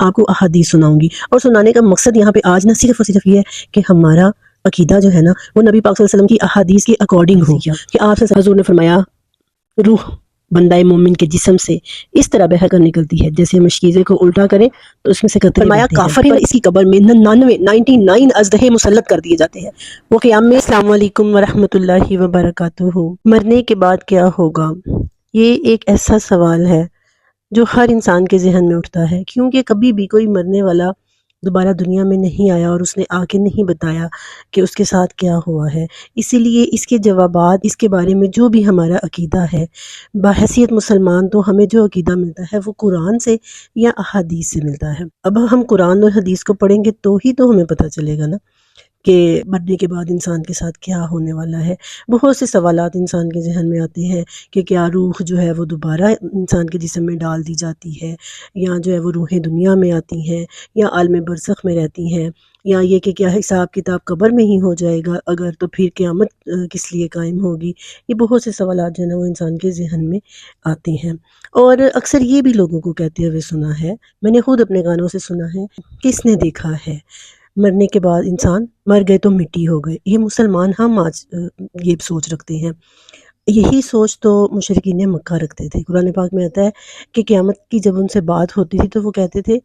آپ کو احادیث سناؤں گی، اور سنانے کا مقصد یہاں پہ آج نہ صرف اور صرف یہ ہے کہ ہمارا عقیدہ جو ہے نا وہ نبی پاک صلی اللہ علیہ وسلم کی احادیث کے اکارڈنگ ہو، کہ آپ سے حضور نے فرمایا روح بندہ مومن کے جسم سے اس طرح بہہ کر نکلتی ہے جیسے مشکیزے کو الٹا کریں تو اس میں سے قطرے فرمایا کافر پر اس کی قبر میں 99 اژدہے مسلط کر دیے جاتے ہیں وہ قیام میں۔ السلام علیکم ورحمۃ اللہ وبرکاتہ۔ مرنے کے بعد کیا ہوگا، یہ ایک ایسا سوال ہے جو ہر انسان کے ذہن میں اٹھتا ہے، کیونکہ کبھی بھی کوئی مرنے والا دوبارہ دنیا میں نہیں آیا اور اس نے آ کے نہیں بتایا کہ اس کے ساتھ کیا ہوا ہے۔ اسی لیے اس کے جوابات، اس کے بارے میں جو بھی ہمارا عقیدہ ہے بحیثیت مسلمان، تو ہمیں جو عقیدہ ملتا ہے وہ قرآن سے یا احادیث سے ملتا ہے۔ اب ہم قرآن اور حدیث کو پڑھیں گے تو ہی تو ہمیں پتہ چلے گا نا کہ مرنے کے بعد انسان کے ساتھ کیا ہونے والا ہے۔ بہت سے سوالات انسان کے ذہن میں آتے ہیں کہ کیا روح جو ہے وہ دوبارہ انسان کے جسم میں ڈال دی جاتی ہے، یا جو ہے وہ روحیں دنیا میں آتی ہیں، یا عالم برزخ میں رہتی ہیں، یا یہ کہ کیا حساب کتاب قبر میں ہی ہو جائے گا اگر، تو پھر قیامت کس لیے قائم ہوگی۔ یہ بہت سے سوالات جو ہے نا وہ انسان کے ذہن میں آتے ہیں، اور اکثر یہ بھی لوگوں کو کہتے ہوئے سنا ہے، میں نے خود اپنے کانوں سے سنا ہے، کس نے دیکھا ہے مرنے کے بعد انسان مر گئے تو مٹی ہو گئے۔ یہ مسلمان ہم آج یہ سوچ رکھتے ہیں، یہی سوچ تو مشرکین مکہ رکھتے تھے۔ قرآن پاک میں آتا ہے کہ قیامت کی جب ان سے بات ہوتی تھی تو وہ کہتے تھے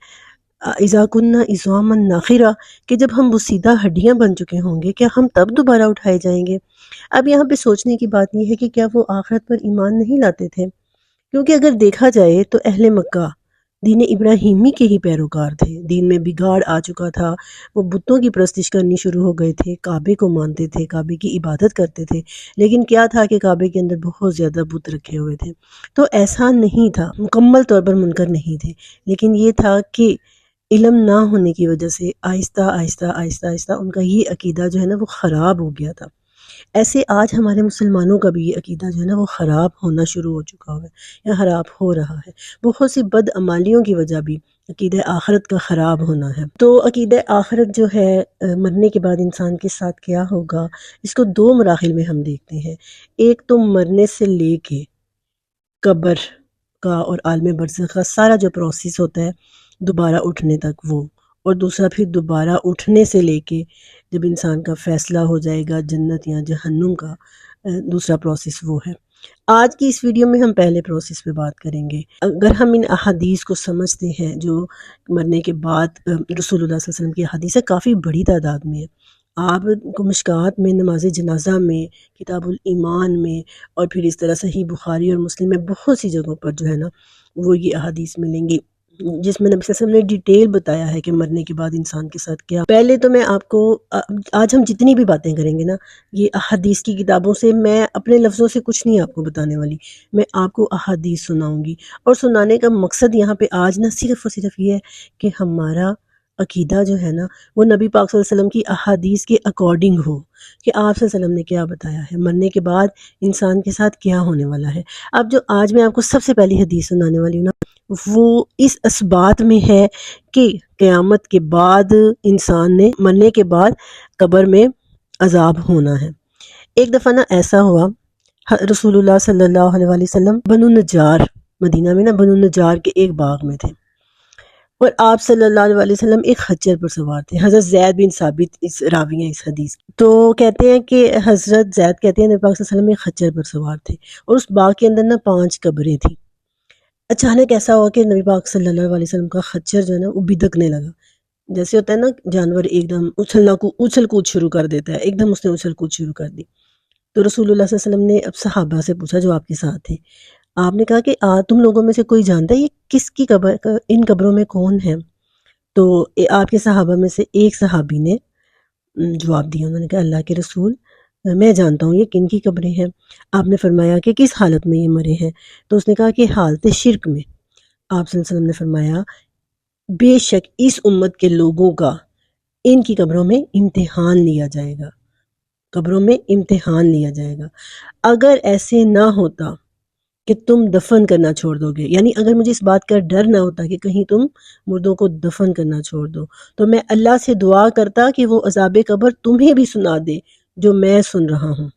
اذا کننا عظاما ناخرہ، کہ جب ہم بسیدہ ہڈیاں بن چکے ہوں گے کیا ہم تب دوبارہ اٹھائے جائیں گے۔ اب یہاں پہ سوچنے کی بات یہ ہے کہ کیا وہ آخرت پر ایمان نہیں لاتے تھے، کیونکہ اگر دیکھا جائے تو اہل مکہ دین ابراہیمی کے ہی پیروکار تھے، دین میں بگاڑ آ چکا تھا، وہ بتوں کی پرستش کرنی شروع ہو گئے تھے، کعبے کو مانتے تھے، کعبے کی عبادت کرتے تھے، لیکن کیا تھا کہ کعبے کے اندر بہت زیادہ بت رکھے ہوئے تھے۔ تو ایسا نہیں تھا، مکمل طور پر منکر نہیں تھے، لیکن یہ تھا کہ علم نہ ہونے کی وجہ سے آہستہ آہستہ آہستہ آہستہ ان کا یہ عقیدہ جو ہے نا وہ خراب ہو گیا تھا۔ ایسے آج ہمارے مسلمانوں کا بھی یہ عقیدہ جو ہے نا وہ خراب ہونا شروع ہو چکا ہے یا خراب ہو رہا ہے، بہت سی بد عمالیوں کی وجہ بھی عقیدہ آخرت کا خراب ہونا ہے۔ تو عقیدہ آخرت جو ہے، مرنے کے بعد انسان کے ساتھ کیا ہوگا، اس کو دو مراحل میں ہم دیکھتے ہیں۔ ایک تو مرنے سے لے کے قبر کا اور عالم برزخ کا سارا جو پروسیس ہوتا ہے دوبارہ اٹھنے تک وہ، اور دوسرا پھر دوبارہ اٹھنے سے لے کے جب انسان کا فیصلہ ہو جائے گا جنت یا جہنم کا، دوسرا پروسیس وہ ہے۔ آج کی اس ویڈیو میں ہم پہلے پروسیس پہ بات کریں گے۔ اگر ہم ان احادیث کو سمجھتے ہیں جو مرنے کے بعد رسول اللہ صلی اللہ علیہ وسلم کی احادیث ہے، کافی بڑی تعداد میں ہے، آپ کو مشکوٰۃ میں، نماز جنازہ میں، کتاب الایمان میں، اور پھر اس طرح صحیح بخاری اور مسلم میں بہت سی جگہوں پر جو ہے نا وہ یہ احادیث ملیں گی جس میں نبی صلی اللہ علیہ وسلم نے ڈیٹیل بتایا ہے کہ مرنے کے بعد انسان کے ساتھ کیا۔ پہلے تو میں آپ کو آج ہم جتنی بھی باتیں کریں گے نا یہ احادیث کی کتابوں سے، میں اپنے لفظوں سے کچھ نہیں آپ کو بتانے والی، میں آپ کو احادیث سناؤں گی، اور سنانے کا مقصد یہاں پہ آج نہ صرف اور صرف یہ ہے کہ ہمارا عقیدہ جو ہے نا وہ نبی پاک صلی اللہ علیہ وسلم کی احادیث کے اکارڈنگ ہو، کہ آپ صلی اللہ علیہ وسلم نے کیا بتایا ہے، مرنے کے بعد انسان کے ساتھ کیا ہونے والا ہے۔ اب جو آج میں آپ کو سب سے پہلی حدیث سنانے والی ہوں نا وہ اس اثبات میں ہے کہ قیامت کے بعد انسان نے مرنے کے بعد قبر میں عذاب ہونا ہے۔ ایک دفعہ نا ایسا ہوا، رسول اللہ صلی اللہ علیہ وسلم بنو نجار، مدینہ میں نا بنو نجار کے ایک باغ میں تھے، اور آپ صلی اللہ علیہ وسلم ایک خچر پر سوار تھے۔ حضرت زید بن ثابت اس راوی ہیں اس حدیث کی، تو کہتے ہیں کہ حضرت زید کہتے ہیں نبی پاک صلی اللہ علیہ وسلم ایک خچر پر سوار تھے، اور اس باغ کے اندر نا 5 قبریں تھیں۔ اچانک ایسا ہوا کہ نبی پاک صلی اللہ علیہ وسلم کا خچر جو ہے نا وہ بدکنے لگا، جیسے ہوتا ہے نا جانور ایک دم اچھل کود شروع کر دیتا ہے، ایک دم اس نے اچھل کود شروع کر دی۔ تو رسول اللہ صلی اللہ علیہ وسلم نے اب صحابہ سے پوچھا جو آپ کے ساتھ تھے، آپ نے کہا کہ تم لوگوں میں سے کوئی جانتا ہے یہ کس کی قبر، ان قبروں میں کون ہے؟ تو آپ کے صحابہ میں سے ایک صحابی نے جواب دیا، انہوں نے کہا اللہ کے رسول میں جانتا ہوں یہ کن کی قبریں ہیں۔ آپ نے فرمایا کہ کس حالت میں یہ مرے ہیں؟ تو اس نے کہا کہ حالت شرک میں۔ آپ صلی اللہ علیہ وسلم نے فرمایا بے شک اس امت کے لوگوں کا ان کی قبروں میں امتحان لیا جائے گا، قبروں میں امتحان لیا جائے گا۔ اگر ایسے نہ ہوتا کہ تم دفن کرنا چھوڑ دو گے، یعنی اگر مجھے اس بات کا ڈر نہ ہوتا کہ کہیں تم مردوں کو دفن کرنا چھوڑ دو، تو میں اللہ سے دعا کرتا کہ وہ عذاب قبر تمہیں بھی سنا دے جو میں سن رہا ہوں۔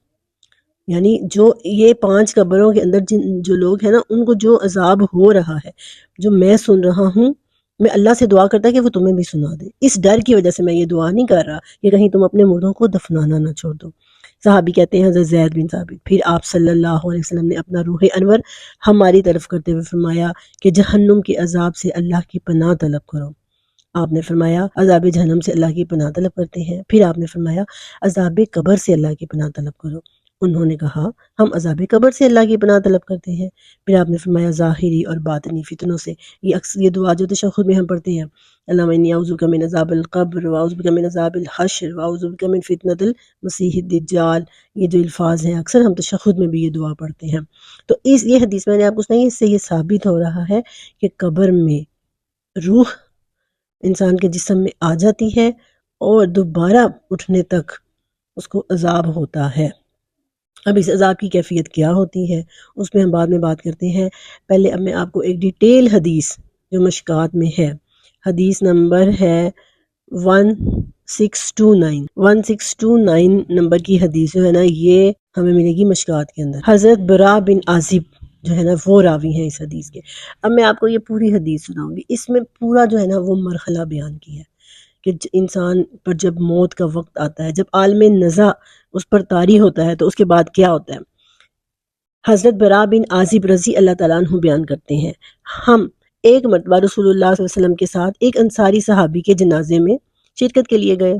یعنی جو یہ 5 قبروں کے اندر جو لوگ ہیں نا ان کو جو عذاب ہو رہا ہے جو میں سن رہا ہوں، میں اللہ سے دعا کرتا کہ وہ تمہیں بھی سنا دے، اس ڈر کی وجہ سے میں یہ دعا نہیں کر رہا کہ کہیں تم اپنے مردوں کو دفنانا نہ چھوڑ دو۔ صحابی کہتے ہیں حضرت زید بن ثابت، پھر آپ صلی اللہ علیہ وسلم نے اپنا روح انور ہماری طرف کرتے ہوئے فرمایا کہ جہنم کے عذاب سے اللہ کی پناہ طلب کرو۔ آپ نے فرمایا عذاب جہنم سے اللہ کی پناہ طلب کرتے ہیں، پھر آپ نے فرمایا عذاب قبر سے اللہ کی پناہ طلب کرو۔ انہوں نے کہا ہم عذاب قبر سے اللہ کی پناہ طلب کرتے ہیں۔ پھر آپ نے فرمایا ظاہری اور باطنی فتنوں سے، یہ دعا جو تشہد میں ہم پڑھتے ہیں، اللہم انی اعوذ بک من عذاب القبر واعوذ بک من عذاب الحشر واعوذ بک من فتنۃ المسیح الدجال، یہ جو الفاظ ہیں اکثر ہم تشہد میں بھی یہ دعا پڑھتے ہیں۔ تو یہ حدیث میں نے آپ کو سنائی، اس سے یہ ثابت ہو رہا ہے کہ قبر میں روح انسان کے جسم میں آ جاتی ہے اور دوبارہ اٹھنے تک اس کو عذاب ہوتا ہے۔ اب اس عذاب کی کیفیت کیا ہوتی ہے اس میں ہم بعد میں بات کرتے ہیں۔ پہلے اب میں آپ کو ایک ڈیٹیل حدیث جو مشکات میں ہے، حدیث نمبر ہے 1629 نمبر کی حدیث جو ہے نا، یہ ہمیں ملے گی مشکات کے اندر۔ حضرت برا بن عازب جو ہے نا وہ راوی ہیں اس حدیث کے۔ اب میں آپ کو یہ پوری حدیث سناؤں گی، اس میں پورا جو ہے نا وہ مرحلہ بیان کیا ہے کہ انسان پر جب موت کا وقت آتا ہے، جب عالم نزع اس پر طاری ہوتا ہے تو اس کے بعد کیا ہوتا ہے۔ حضرت برا بن عازب رضی اللہ تعالیٰ عنہ بیان کرتے ہیں، ہم ایک مرتبہ رسول اللہ صلی اللہ علیہ وسلم کے ساتھ ایک انصاری صحابی کے جنازے میں شرکت کے لیے گئے۔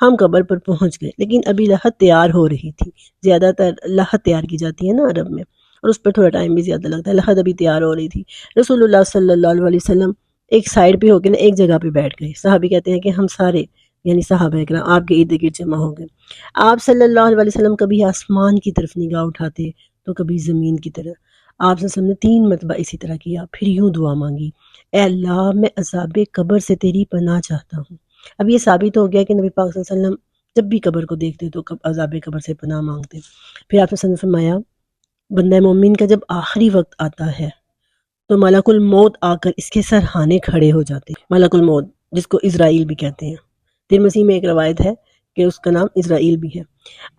ہم قبر پر پہنچ گئے لیکن ابھی لحد تیار ہو رہی تھی۔ زیادہ تر لحد تیار کی جاتی ہے نا عرب میں، اور اس پر تھوڑا ٹائم بھی زیادہ لگتا ہے۔ لحد ابھی تیار ہو رہی تھی۔ رسول اللہ صلی اللہ علیہ وسلم ایک سائڈ پہ ہو کے نا ایک جگہ پہ بیٹھ گئے۔ صحابی کہتے ہیں کہ ہم سارے یعنی صحابہ اکرام آپ کے ارد گرد جمع ہو گئے۔ آپ صلی اللہ علیہ وسلم کبھی آسمان کی طرف نگاہ اٹھاتے تو کبھی زمین کی طرف۔ آپ صلی اللہ علیہ وسلم نے 3 مرتبہ اسی طرح کیا، پھر یوں دعا مانگی، اے اللہ میں عذاب قبر سے تیری پناہ چاہتا ہوں۔ اب یہ ثابت ہو گیا کہ نبی پاک صلی اللہ علیہ وسلم جب بھی قبر کو دیکھتے تو عذاب قبر سے پناہ مانگتے۔ پھر آپ نے فرمایا بندہ مومن کا جب آخری وقت آتا ہے تو ملک الموت آ کر اس کے سرہانے کھڑے ہو جاتے ہیں۔ ملک الموت جس کو اسرائیل بھی کہتے ہیں، ترمذی میں ایک روایت ہے کہ اس کا نام اسرائیل بھی ہے۔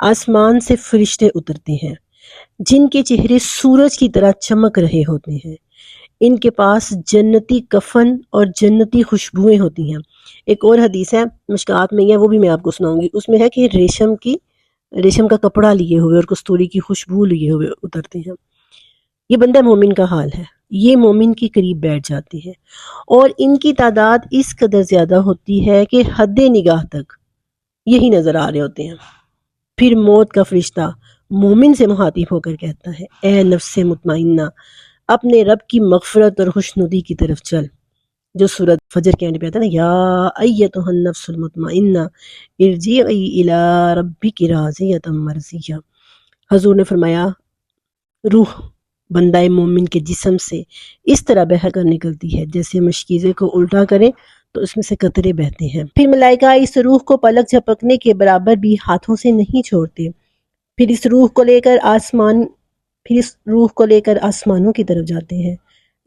آسمان سے فرشتے اترتے ہیں جن کے چہرے سورج کی طرح چمک رہے ہوتے ہیں، ان کے پاس جنتی کفن اور جنتی خوشبوئیں ہوتی ہیں۔ ایک اور حدیث ہے مشکات میں ہے، وہ بھی میں آپ کو سناؤں گی۔ اس میں ہے کہ ریشم کا کپڑا لیے ہوئے اور کستوری کی خوشبو لیے ہوئے اترتے ہیں۔ یہ بندہ مومن کا حال ہے، یہ مومن کے قریب بیٹھ جاتے ہیں اور ان کی تعداد اس قدر زیادہ ہوتی ہے کہ حد نگاہ تک یہی نظر آ رہے ہوتے ہیں۔ پھر موت کا فرشتہ مومن سے مخاطب ہو کر کہتا ہے، اے نفس مطمئنہ، اپنے رب کی مغفرت اور خوشنودی کی طرف چل، جو سورۃ فجر کے اینڈ پہ آتا ہے نا، یا ایتھا النفس المطمئنہ ارجعی الی ربک راضیۃ مرضیہ۔ حضور نے فرمایا روح بندہ مومن کے جسم سے اس طرح بہہ کر نکلتی ہے جیسے مشکیزے کو الٹا کرے تو اس میں سے قطرے بہتے ہیں۔ پھر ملائکہ اس روح کو پلک جھپکنے کے برابر بھی ہاتھوں سے نہیں چھوڑتے۔ پھر اس روح کو لے کر آسمانوں کی طرف جاتے ہیں۔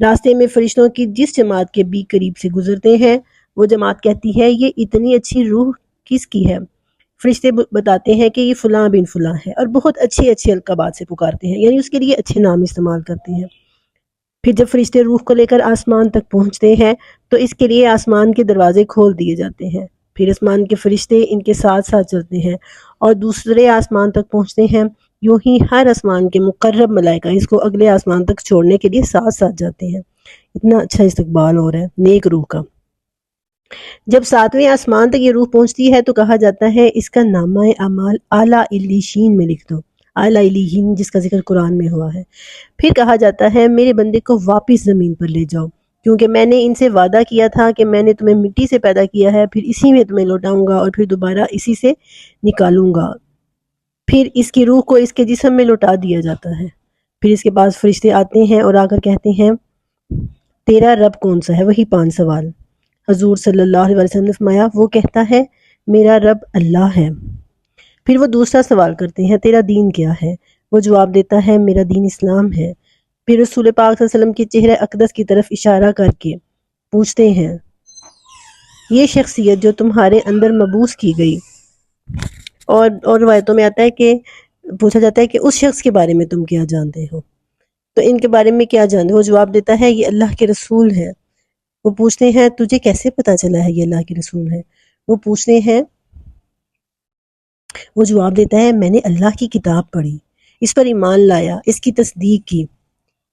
راستے میں فرشتوں کی جس جماعت کے بھی قریب سے گزرتے ہیں وہ جماعت کہتی ہے یہ اتنی اچھی روح کس کی ہے؟ فرشتے بتاتے ہیں کہ یہ فلاں بن فلاں ہے اور بہت اچھے القابات سے پکارتے ہیں، یعنی اس کے لیے اچھے نام استعمال کرتے ہیں۔ پھر جب فرشتے روح کو لے کر آسمان تک پہنچتے ہیں تو اس کے لیے آسمان کے دروازے کھول دیے جاتے ہیں۔ پھر آسمان کے فرشتے ان کے ساتھ ساتھ چلتے ہیں اور دوسرے آسمان تک پہنچتے ہیں۔ یوں ہی ہر آسمان کے مقرب ملائکہ اس کو اگلے آسمان تک چھوڑنے کے لیے ساتھ ساتھ جاتے ہیں۔ اتنا اچھا استقبال ہو رہا ہے نیک روح کا۔ جب 7ویں آسمان تک یہ روح پہنچتی ہے تو کہا جاتا ہے اس کا نامہ اعمال اعلیٰ علیشین میں لکھ دو، اعلیٰ علیین جس کا ذکر قرآن میں ہوا ہے۔ پھر کہا جاتا ہے میرے بندے کو واپس زمین پر لے جاؤ، کیونکہ میں نے ان سے وعدہ کیا تھا کہ میں نے تمہیں مٹی سے پیدا کیا ہے، پھر اسی میں تمہیں لوٹاؤں گا اور پھر دوبارہ اسی سے نکالوں گا۔ پھر اس کی روح کو اس کے جسم میں لوٹا دیا جاتا ہے۔ پھر اس کے پاس فرشتے آتے ہیں اور آ کر کہتے ہیں تیرا رب کون سا ہے؟ وہی 5 سوال۔ حضور صلی اللہ علیہ وسلم نے فرمایا وہ کہتا ہے میرا رب اللہ ہے۔ پھر وہ دوسرا سوال کرتے ہیں تیرا دین کیا ہے؟ وہ جواب دیتا ہے میرا دین اسلام ہے۔ پھر رسول پاک صلی اللہ علیہ وسلم کے چہرے اقدس کی طرف اشارہ کر کے پوچھتے ہیں یہ شخصیت جو تمہارے اندر مبعوث کی گئی، اور روایتوں میں آتا ہے کہ پوچھا جاتا ہے کہ اس شخص کے بارے میں تم کیا جانتے ہو؟ تو ان کے بارے میں کیا جانتے ہو؟ وہ جواب دیتا ہے یہ اللہ کے رسول ہے، وہ پوچھتے ہیں تجھے کیسے پتہ چلا ہے یہ اللہ کے رسول ہے؟ وہ پوچھتے ہیں، وہ جواب دیتا ہے میں نے اللہ کی کتاب پڑھی، اس پر ایمان لایا، اس کی تصدیق کی۔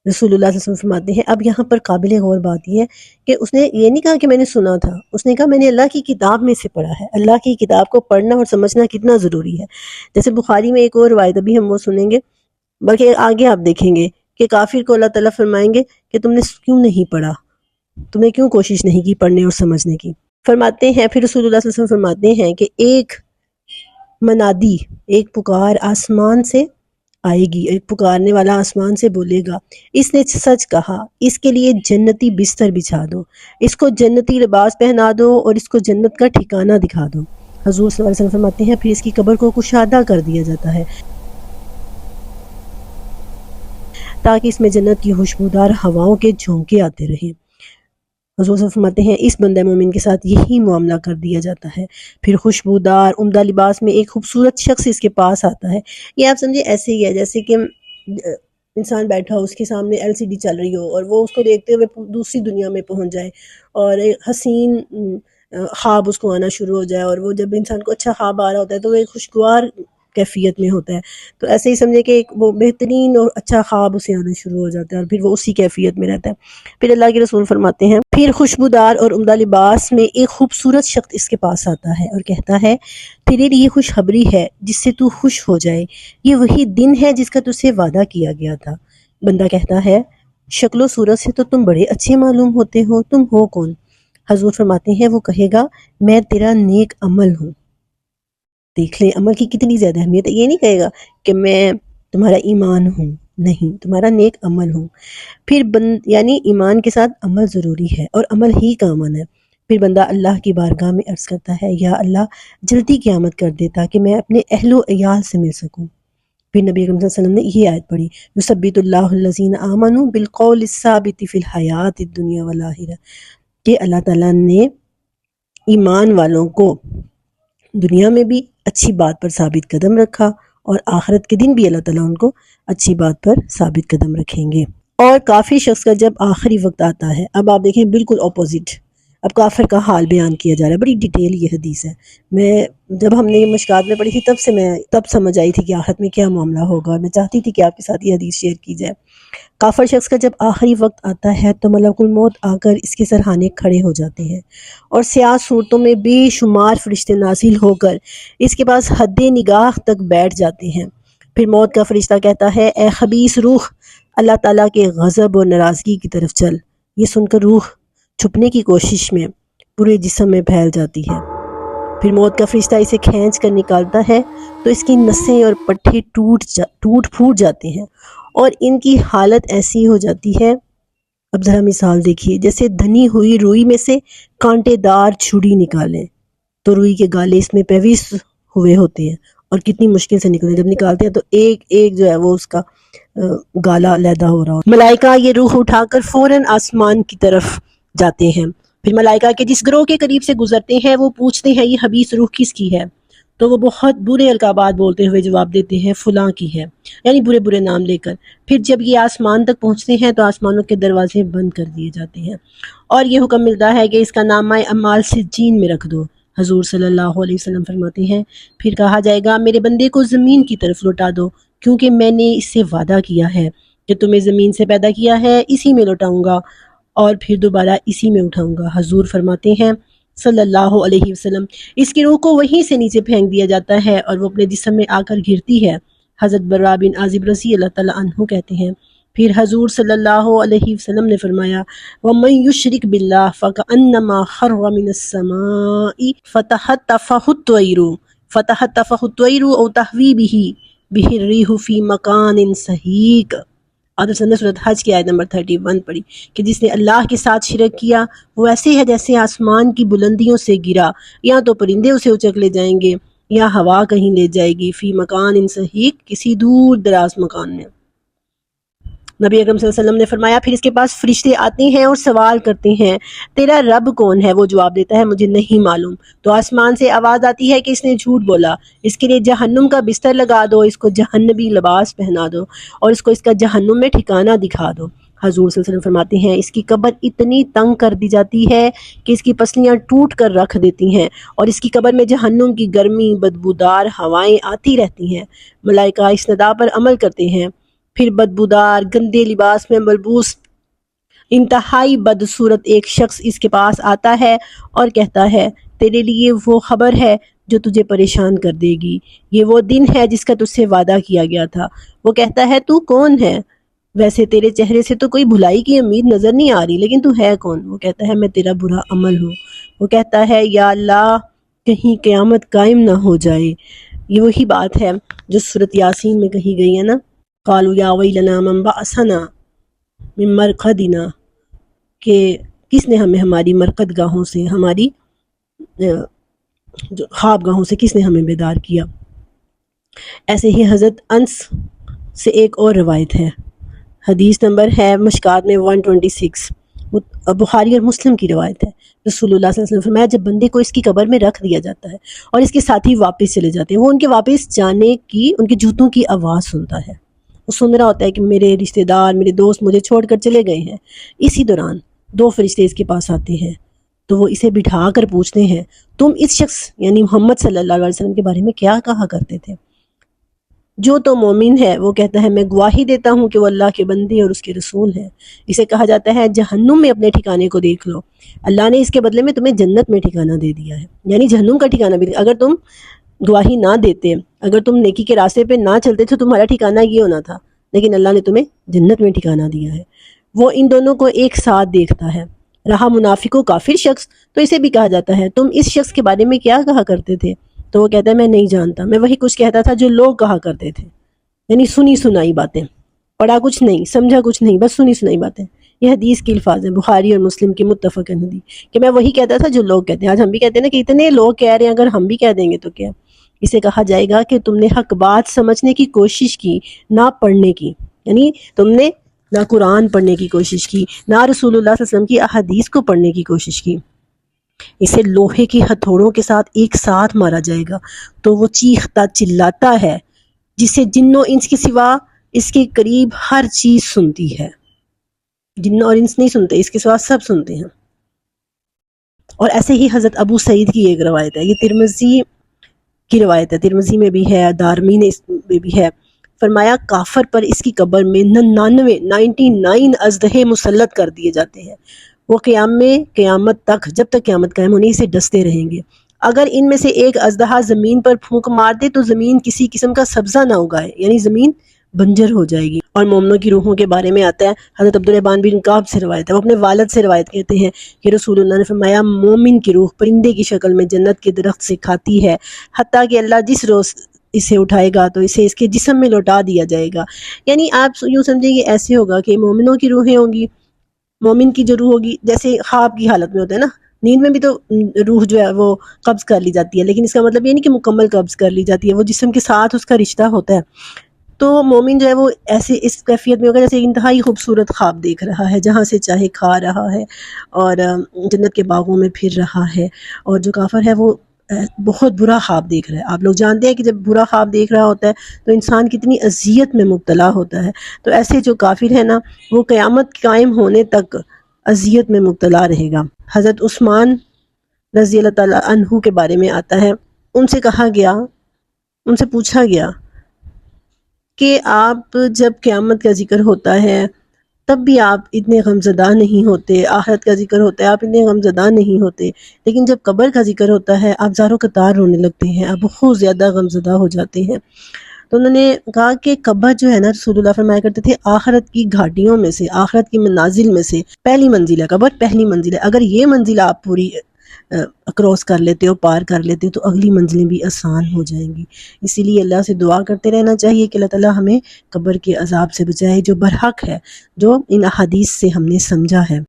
رسول اللہ صلی اللہ علیہ وسلم فرماتے ہیں اب یہاں پر قابل غور بات یہ ہے کہ اس نے یہ نہیں کہا کہ میں نے سنا تھا، اس نے کہا میں نے اللہ کی کتاب میں سے پڑھا ہے۔ اللہ کی کتاب کو پڑھنا اور سمجھنا کتنا ضروری ہے۔ جیسے بخاری میں ایک اور روایت ابھی ہم وہ سنیں گے، بلکہ آگے آپ دیکھیں گے کہ کافر کو اللہ تعالیٰ فرمائیں گے کہ تم نے کیوں نہیں پڑھا، تم نے کیوں کوشش نہیں کی پڑھنے اور سمجھنے کی۔ فرماتے ہیں پھر رسول اللہ صلی اللہ علیہ وسلم فرماتے ہیں کہ ایک منادی، ایک پکار آسمان سے آئے گی، ایک پکارنے والا آسمان سے بولے گا اس نے سچ کہا، اس کے لیے جنتی بستر بچھا دو، اس کو جنتی لباس پہنا دو اور اس کو جنت کا ٹھکانہ دکھا دو۔ حضور صلی اللہ علیہ وسلم فرماتے ہیں پھر اس کی قبر کو کشادہ کر دیا جاتا ہے تاکہ اس میں جنت کی خوشبودار ہواؤں کے جھونکے آتے رہیں۔ حضور صلی اللہ علیہ وسلم فرماتے ہیں اس بندہ مومن کے ساتھ یہی معاملہ کر دیا جاتا ہے۔ پھر خوشبودار عمدہ لباس میں ایک خوبصورت شخص اس کے پاس آتا ہے۔ یہ آپ سمجھے ایسے ہی ہے جیسے کہ انسان بیٹھا ہو، اس کے سامنے LCD چل رہی ہو اور وہ اس کو دیکھتے ہوئے دوسری دنیا میں پہنچ جائے اور ایک حسین خواب اس کو آنا شروع ہو جائے، اور وہ جب انسان کو اچھا خواب آ رہا ہوتا ہے تو وہ ایک خوشگوار کیفیت میں ہوتا ہے، تو ایسے ہی سمجھے کہ ایک وہ بہترین اور اچھا خواب اسے آنا شروع ہو جاتا ہے اور پھر وہ اسی کیفیت میں رہتا ہے۔ پھر اللہ کے رسول فرماتے ہیں پھر خوشبودار اور عمدہ لباس میں ایک خوبصورت شخص اس کے پاس آتا ہے اور کہتا ہے تیرے لیے خوشخبری ہے جس سے تو خوش ہو جائے، یہ وہی دن ہے جس کا تجھ سے وعدہ کیا گیا تھا۔ بندہ کہتا ہے شکل و صورت سے تو تم بڑے اچھے معلوم ہوتے ہو، تم ہو کون؟ حضور فرماتے ہیں وہ کہے گا میں تیرا نیک عمل ہوں۔ دیکھ لیں عمل کی کتنی زیادہ اہمیت ہے، یہ نہیں کہے گا کہ میں تمہارا ایمان ہوں، نہیں، تمہارا نیک عمل ہوں۔ پھر یعنی ایمان کے ساتھ عمل ضروری ہے اور عمل ہی کا امن ہے۔ پھر بندہ اللہ کی بارگاہ میں عرض کرتا ہے یا اللہ جلدی قیامت کر دے تاکہ میں اپنے اہل و عیال سے مل سکوں۔ پھر نبی اکرم صلی اللہ علیہ وسلم نے یہ آیت پڑھی یثبت اللہ الذین آمنوا بالقول الثابت فی الحیات الدنیا والآخرہ، کہ اللہ تعالیٰ نے ایمان والوں کو دنیا میں بھی اچھی بات پر ثابت قدم رکھا اور آخرت کے دن بھی اللہ تعالیٰ ان کو اچھی بات پر ثابت قدم رکھیں گے۔ اور کافر شخص کا جب آخری وقت آتا ہے، اب آپ دیکھیں بالکل اپوزٹ، اب کافر کا حال بیان کیا جا رہا ہے، بڑی ڈیٹیل یہ حدیث ہے۔ جب ہم نے یہ مشکات میں پڑھی تھی تب سمجھ آئی تھی کہ آخرت میں کیا معاملہ ہوگا، اور میں چاہتی تھی کہ آپ کے ساتھ یہ حدیث شیئر کی جائے۔ کافر شخص کا جب آخری وقت آتا ہے تو ملک الموت آ کر اس کے سرہانے کھڑے ہو جاتے ہیں اور سیاہ صورتوں میں بے شمار فرشتے نازل ہو کر اس کے پاس حد نگاہ تک بیٹھ جاتے ہیں۔ پھر موت کا فرشتہ کہتا ہے اے خبیث روح، اللہ تعالیٰ کے غضب اور ناراضگی کی طرف چل۔ یہ سن کر روح چھپنے کی کوشش میں پورے جسم میں پھیل جاتی ہے۔ پھر موت کا فرشتہ اسے کھینچ کر نکالتا ہے تو اس کی نسیں اور پٹھے ٹوٹ پھوٹ جاتے ہیں اور ان کی حالت ایسی ہو جاتی ہے، اب ذرا مثال دیکھیے، جیسے دھنی ہوئی روئی میں سے کانٹے دار چھری نکالیں تو روئی کے گالے اس میں پیوست ہوئے ہوتے ہیں اور کتنی مشکل سے نکلتے ہیں، جب نکالتے ہیں تو ایک ایک جو ہے وہ اس کا گالا علیحدہ ہو رہا ہو۔ ملائکہ یہ روح اٹھا کر فوراً آسمان کی طرف جاتے ہیں۔ پھر ملائکہ کے جس گروہ کے قریب سے گزرتے ہیں وہ پوچھتے ہیں یہ خبیث روح کس کی ہے؟ تو وہ بہت برے القابات بولتے ہوئے جواب دیتے ہیں فلاں کی ہے، یعنی برے برے نام لے کر۔ پھر جب یہ آسمان تک پہنچتے ہیں تو آسمانوں کے دروازے بند کر دیے جاتے ہیں اور یہ حکم ملتا ہے کہ اس کا نامہ اعمال سجین میں رکھ دو۔ حضور صلی اللہ علیہ وسلم فرماتے ہیں پھر کہا جائے گا میرے بندے کو زمین کی طرف لوٹا دو، کیونکہ میں نے اس سے وعدہ کیا ہے کہ تمہیں زمین سے پیدا کیا ہے، اسی میں لوٹاؤں گا اور پھر دوبارہ اسی میں اٹھاؤں گا۔ حضور فرماتے ہیں صلی اللہ علیہ وسلم اس کی روح کو وہیں سے نیچے پھینک دیا جاتا ہے اور وہ اپنے جسم میں آ کر گرتی ہے۔ حضرت برا بن عازب رضی اللہ تعالیٰ عنہ کہتے ہیں پھر حضور صلی اللہ علیہ وسلم نے فرمایا وَمَن يُشْرِكْ بِاللَّهِ فَكَأَنَّمَا خَرَّ مِنَ السَّمَاءِ فَتَخْطَفُهُ الطَّيْرُ أَوْ تَهْوِي بِهِ الرِّيحُ فِي مَكَانٍ سَحِيقٍ۔ آدھر نے سورۃ حج کی آیت نمبر 31 پڑھی کہ جس نے اللہ کے ساتھ شرک کیا وہ ایسے ہے جیسے آسمان کی بلندیوں سے گرا، یا تو پرندے اسے اچک لے جائیں گے یا ہوا کہیں لے جائے گی، فی مکان سحیق، کسی دور دراز مکان میں۔ نبی اکرم صلی اللہ علیہ وسلم نے فرمایا پھر اس کے پاس فرشتے آتے ہیں اور سوال کرتے ہیں تیرا رب کون ہے؟ وہ جواب دیتا ہے مجھے نہیں معلوم۔ تو آسمان سے آواز آتی ہے کہ اس نے جھوٹ بولا، اس کے لیے جہنم کا بستر لگا دو، اس کو جہنمی لباس پہنا دو اور اس کو اس کا جہنم میں ٹھکانہ دکھا دو۔ حضور صلی اللہ علیہ وسلم فرماتے ہیں اس کی قبر اتنی تنگ کر دی جاتی ہے کہ اس کی پسلیاں ٹوٹ کر رکھ دیتی ہیں، اور اس کی قبر میں جہنم کی گرمی بدبودار ہوائیں آتی رہتی ہیں۔ ملائکہ اس ندا پر عمل کرتے ہیں، پھر بدبودار گندے لباس میں ملبوس انتہائی بدصورت ایک شخص اس کے پاس آتا ہے اور کہتا ہے تیرے لیے وہ خبر ہے جو تجھے پریشان کر دے گی، یہ وہ دن ہے جس کا تجھ سے وعدہ کیا گیا تھا۔ وہ کہتا ہے تو کون ہے؟ ویسے تیرے چہرے سے تو کوئی بھلائی کی امید نظر نہیں آ رہی، لیکن تو ہے کون؟ وہ کہتا ہے میں تیرا برا عمل ہوں۔ وہ کہتا ہے یا اللہ کہیں قیامت قائم نہ ہو جائے۔ یہ وہی بات ہے جو سورۃ یاسین میں کہی گئی ہے نا، قالوا یا ویلنا من بعثنا من مرقدنا، کہ کس نے ہمیں ہماری مرقد گاہوں سے، ہماری جو خواب گاہوں سے کس نے ہمیں بیدار کیا۔ ایسے ہی حضرت انس سے ایک اور روایت ہے، حدیث نمبر ہے مشکات میں 126، بخاری اور مسلم کی روایت ہے۔ رسول اللہ صلی اللہ علیہ وسلم فرمایا جب بندے کو اس کی قبر میں رکھ دیا جاتا ہے اور اس کے ساتھی واپس چلے جاتے ہیں، وہ ان کے واپس جانے کی ان کے جوتوں کی آواز سنتا ہے، وہ سن رہا ہوتا ہے کہ میرے رشتہ دار، میرے دوست مجھے چھوڑ کر چلے گئے ہیں۔ اسی دوران دو فرشتے اس کے پاس آتے ہیں تو وہ اسے بٹھا کر پوچھتے ہیں تم اس شخص یعنی محمد صلی اللہ علیہ وسلم کے بارے میں کیا کہا کرتے تھے؟ جو تو مومن ہے وہ کہتا ہے میں گواہی دیتا ہوں کہ وہ اللہ کے بندے اور اس کے رسول ہیں۔ اسے کہا جاتا ہے جہنم میں اپنے ٹھکانے کو دیکھ لو، اللہ نے اس کے بدلے میں تمہیں جنت میں ٹھکانہ دے دیا ہے، یعنی جہنم کا ٹھکانہ بھی۔ اگر تم گواہی نہ دیتے، اگر تم نیکی کے راستے پہ نہ چلتے تو تمہارا ٹھکانہ یہ ہونا تھا، لیکن اللہ نے تمہیں جنت میں ٹھکانہ دیا ہے۔ وہ ان دونوں کو ایک ساتھ دیکھتا ہے۔ رہا منافق و کافر شخص تو اسے بھی کہا جاتا ہے تم اس شخص کے بارے میں کیا کہا کرتے تھے؟ تو وہ کہتا ہے میں نہیں جانتا، میں وہی کچھ کہتا تھا جو لوگ کہا کرتے تھے، یعنی سنی سنائی باتیں، پڑھا کچھ نہیں، سمجھا کچھ نہیں، بس سنی سنائی باتیں۔ یہ حدیث کی الفاظ ہیں، بخاری اور مسلم کی متفق حدیث، کہ میں وہی کہتا تھا جو لوگ کہتے ہیں۔ آج ہم بھی کہتے ہیں نا کہ اتنے لوگ کہہ رہے ہیں، اگر ہم بھی کہہ دیں گے تو کیا؟ اسے کہا جائے گا کہ تم نے حق بات سمجھنے کی کوشش کی، نہ پڑھنے کی، یعنی تم نے نہ قرآن پڑھنے کی کوشش کی، نہ رسول اللہ صلی اللہ علیہ وسلم کی احادیث کو پڑھنے کی کوشش کی۔ اسے لوہے کی ہتھوڑوں کے ساتھ ایک ساتھ مارا جائے گا تو وہ چیختا چلاتا ہے جسے جن و انس کے سوا اس کے قریب ہر چیز سنتی ہے۔ جن اور انس نہیں سنتے، اس کے سوا سب سنتے ہیں۔ اور ایسے ہی حضرت ابو سعید کی ایک روایت ہے، یہ ترمذی کی روایت ہے، ترمذی میں بھی ہے، دارمی نے اس میں بھی ہے۔ فرمایا کافر پر اس کی قبر میں 99 اژدہے مسلط کر دیے جاتے ہیں، وہ قیامت تک، جب تک قیامت قائم ہونی اسے ڈستے رہیں گے۔ اگر ان میں سے ایک اژدہا زمین پر پھونک مار دے تو زمین کسی قسم کا سبزہ نہ اگائے، یعنی زمین بنجر ہو جائے گی۔ اور مومنوں کی روحوں کے بارے میں آتا ہے، حضرت عبدالرحمن بن کعب سے روایت ہے، وہ اپنے والد سے روایت کہتے ہیں کہ رسول اللہ نے فرمایا مومن کی روح پرندے کی شکل میں جنت کے درخت سے کھاتی ہے، حتیٰ کہ اللہ جس روز اسے اٹھائے گا تو اسے اس کے جسم میں لوٹا دیا جائے گا۔ یعنی آپ یوں سمجھیں کہ ایسے ہوگا کہ مومنوں کی روحیں ہوں گی، مومن کی جو روح ہوگی جیسے خواب کی حالت میں ہوتا ہے نا، نیند میں بھی تو روح جو ہے وہ قبض کر لی جاتی ہے، لیکن اس کا مطلب یہ نہیں کہ مکمل قبض کر لی جاتی ہے، وہ جسم کے ساتھ اس کا رشتہ ہوتا ہے۔ تو مومن جو ہے وہ ایسے اس کیفیت میں ہوگا جیسے انتہائی خوبصورت خواب دیکھ رہا ہے، جہاں سے چاہے کھا رہا ہے اور جنت کے باغوں میں پھر رہا ہے۔ اور جو کافر ہے وہ بہت برا خواب دیکھ رہا ہے۔ آپ لوگ جانتے ہیں کہ جب برا خواب دیکھ رہا ہوتا ہے تو انسان کتنی اذیت میں مبتلا ہوتا ہے، تو ایسے جو کافر ہے نا وہ قیامت قائم ہونے تک اذیت میں مبتلا رہے گا۔ حضرت عثمان رضی اللہ تعالیٰ عنہ کے بارے میں آتا ہے، ان سے کہا گیا، ان سے پوچھا گیا کہ آپ جب قیامت کا ذکر ہوتا ہے تب بھی آپ اتنے غمزدہ نہیں ہوتے، آخرت کا ذکر ہوتا ہے آپ اتنے غمزدہ نہیں ہوتے، لیکن جب قبر کا ذکر ہوتا ہے آپ زاروں قطار رونے لگتے ہیں، آپ بہت زیادہ غمزدہ ہو جاتے ہیں۔ تو انہوں نے کہا کہ قبر جو ہے نا، رسول اللہ فرمایا کرتے تھے آخرت کی گھاٹیوں میں سے، آخرت کی منازل میں سے پہلی منزل ہے، قبر پہلی منزل ہے۔ اگر یہ منزل آپ پوری کراس کر لیتے ہو، پار کر لیتے ہو تو اگلی منزلیں بھی آسان ہو جائیں گی۔ اسی لیے اللہ سے دعا کرتے رہنا چاہیے کہ اللہ تعالیٰ ہمیں قبر کے عذاب سے بچائے جو برحق ہے، جو ان احادیث سے ہم نے سمجھا ہے۔